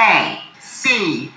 A.C.B.A.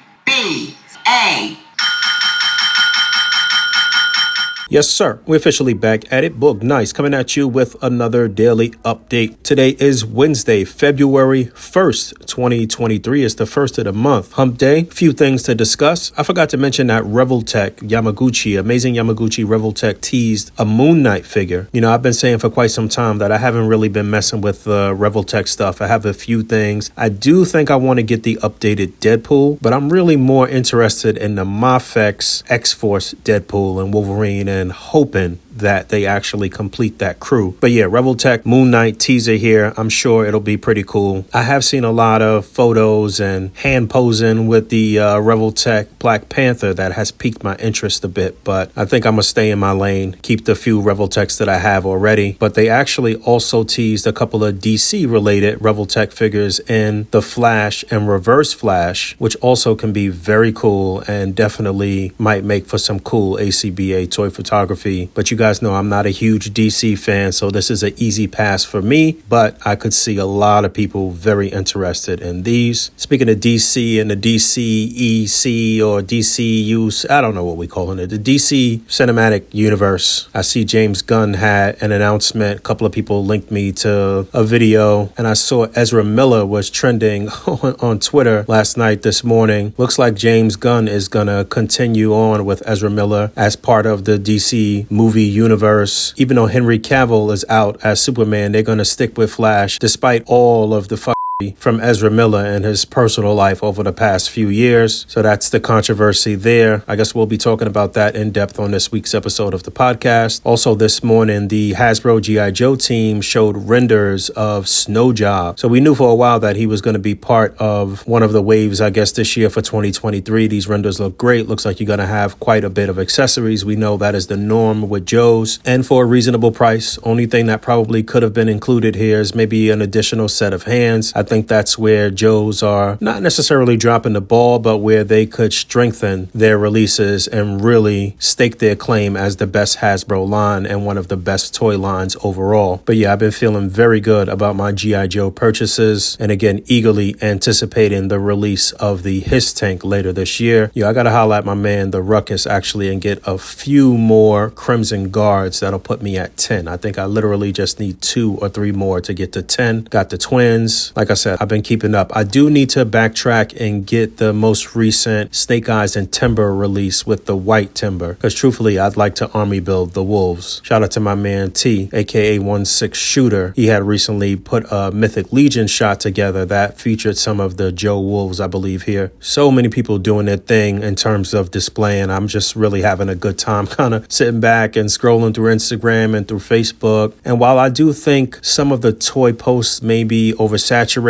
Yes, sir. We're officially back at it. Boog Nice coming at you with another daily update. Today is Wednesday, February 1st, 2023. It's the first of the month. Hump day. Few things to discuss. I forgot to mention that Revoltech Yamaguchi, amazing Yamaguchi Revoltech teased a Moonknight figure. You know, I've been saying for quite some time that I haven't really been messing with the Revoltech stuff. I have a few things. I do think I want to get the updated Deadpool, but I'm really more interested in the Mafex X-Force Deadpool and Wolverine, and hoping that they actually complete that crew. But yeah, Revoltech Moonknight teaser here. I'm sure it'll be pretty cool. I have seen a lot of photos and hand posing with the Revoltech Black Panther that has piqued my interest a bit, but I think I'm gonna stay in my lane, keep the few Revoltechs that I have already. But they actually also teased a couple of DC related Revoltech figures in the Flash and Reverse Flash, which also can be very cool and definitely might make for some cool A.C.B.A. toy photography. But you guys know I'm not a huge DC fan, so this is an easy pass for me, but I could see a lot of people very interested in these. Speaking of DC and the DCEC or DCU, I don't know what we calling it, the DC Cinematic Universe. I see James Gunn had an announcement. A couple of people linked me to a video, and I saw Ezra Miller was trending on Twitter last night, this morning. Looks like James Gunn is gonna continue on with Ezra Miller as part of the DC movie universe. Even though Henry Cavill is out as Superman, they're going to stick with Flash despite all of the from Ezra Miller and his personal life over the past few years. So that's the controversy there. I guess we'll be talking about that in depth on this week's episode of the podcast. Also this morning, the Hasbro G.I.Joe team showed renders of Snow Job. So we knew for a while that he was going to be part of one of the waves, I guess, this year for 2023. These renders look great. Looks like you're going to have quite a bit of accessories. We know that is the norm with Joes, and for a reasonable price. Only thing that probably could have been included here is maybe an additional set of hands. I think that's where Joes are not necessarily dropping the ball, but where they could strengthen their releases and really stake their claim as the best Hasbro line and one of the best toy lines overall. But yeah, I've been feeling very good about my G.I. Joe purchases, and again, eagerly anticipating the release of the His Tank later this year. Yeah, I gotta holler at my man, the Ruckus, actually, and get a few more Crimson Guards that'll put me at 10. I think I literally just need 2 or 3 more to get to 10. Got the twins. Like I said, I've been keeping up. I do need to backtrack and get the most recent Snake Eyes and Timber release with the white Timber, because truthfully, I'd like to army build the Wolves. Shout out to my man T, aka 16 Shooter. He had recently put a Mythic Legion shot together that featured some of the Joe Wolves, I believe, here. So many people doing their thing in terms of displaying. I'm just really having a good time kind of sitting back and scrolling through Instagram and through Facebook. And while I do think some of the toy posts may be oversaturated,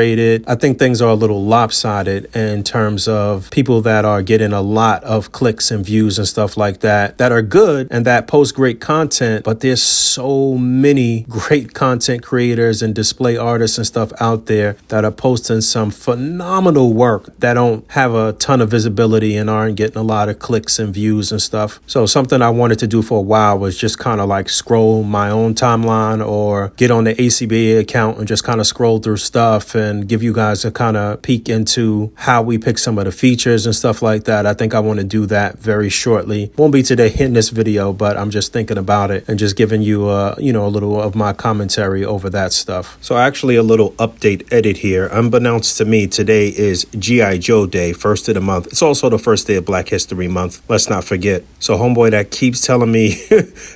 I think things are a little lopsided in terms of people that are getting a lot of clicks and views and stuff like that are good and that post great content, but there's so many great content creators and display artists and stuff out there that are posting some phenomenal work that don't have a ton of visibility and aren't getting a lot of clicks and views and stuff. So something I wanted to do for a while was just kind of like scroll my own timeline or get on the A.C.B.A. account and just kind of scroll through stuff and give you guys a kind of peek into how we pick some of the features and stuff like that. I think I want to do that very shortly. Won't be today in this video, but I'm just thinking about it and just giving you a little of my commentary over that stuff. So actually a little update edit here. Unbeknownst to me, today is G.I. Joe Day, first of the month. It's also the first day of Black History Month. Let's not forget. So homeboy that keeps telling me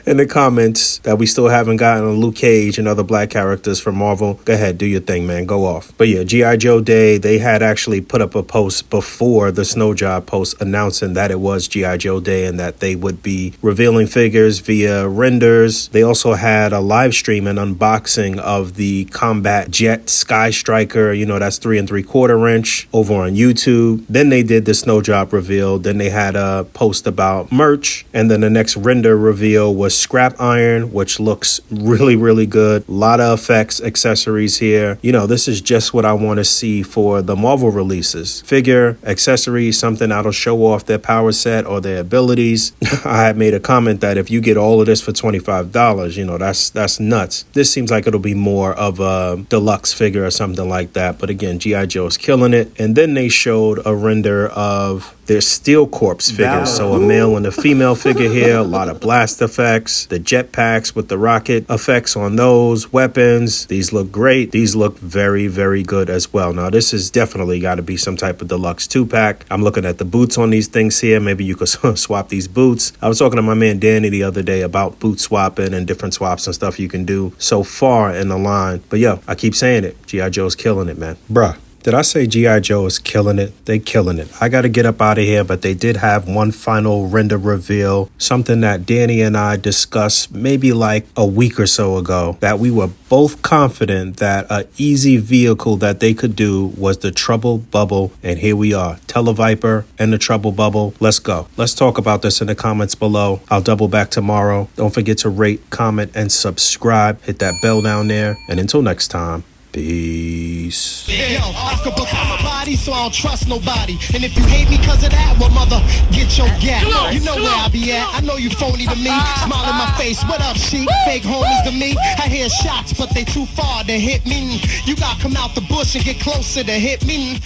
in the comments that we still haven't gotten a Luke Cage and other black characters from Marvel, go ahead, do your thing, man. Go off. But yeah, G.I. Joe Day, they had actually put up a post before the Snow Job post announcing that it was G.I. Joe Day and that they would be revealing figures via renders. They also had a live stream and unboxing of the Combat Jet Sky Striker, that's 3 3/4 inch over on YouTube. Then they did the Snow Job reveal. Then they had a post about merch. And then the next render reveal was Scrap Iron, which looks really, really good. A lot of effects, accessories here. This is just that's what I want to see for the Marvel releases. Figure, accessories, something that'll show off their power set or their abilities. I had made a comment that if you get all of this for $25, you know, that's nuts. This seems like it'll be more of a deluxe figure or something like that. But again, G.I. Joe is killing it. And then they showed a render of their Steel Corps figures. So a male and a female figure here, a lot of blast effects, the jetpacks with the rocket effects on those, weapons. These look great. These look very, very good as well. Now, this has definitely got to be some type of deluxe 2-pack. I'm looking at the boots on these things here. Maybe you could swap these boots. I was talking to my man Danny the other day about boot swapping and different swaps and stuff you can do so far in the line. But yeah, I keep saying it. G.I. Joe's killing it, man. Bruh. Did I say G.I. Joe is killing it? They killing it. I got to get up out of here, but they did have one final render reveal, something that Danny and I discussed maybe like a week or so ago, that we were both confident that an easy vehicle that they could do was the Trouble Bubble, and here we are, Televiper and the Trouble Bubble. Let's go. Let's talk about this in the comments below. I'll double back tomorrow. Don't forget to rate, comment, and subscribe. Hit that bell down there, and until next time, peace. Yo, I could become a body, so I don't trust nobody. And if you hate me because of that, well, mother, get your gap. You know where I be at. I know you phony to me. Smile in my face. What up, sheep? Fake homies to me. I hear shots, but they too far to hit me. You gotta come out the bush and get closer to hit me.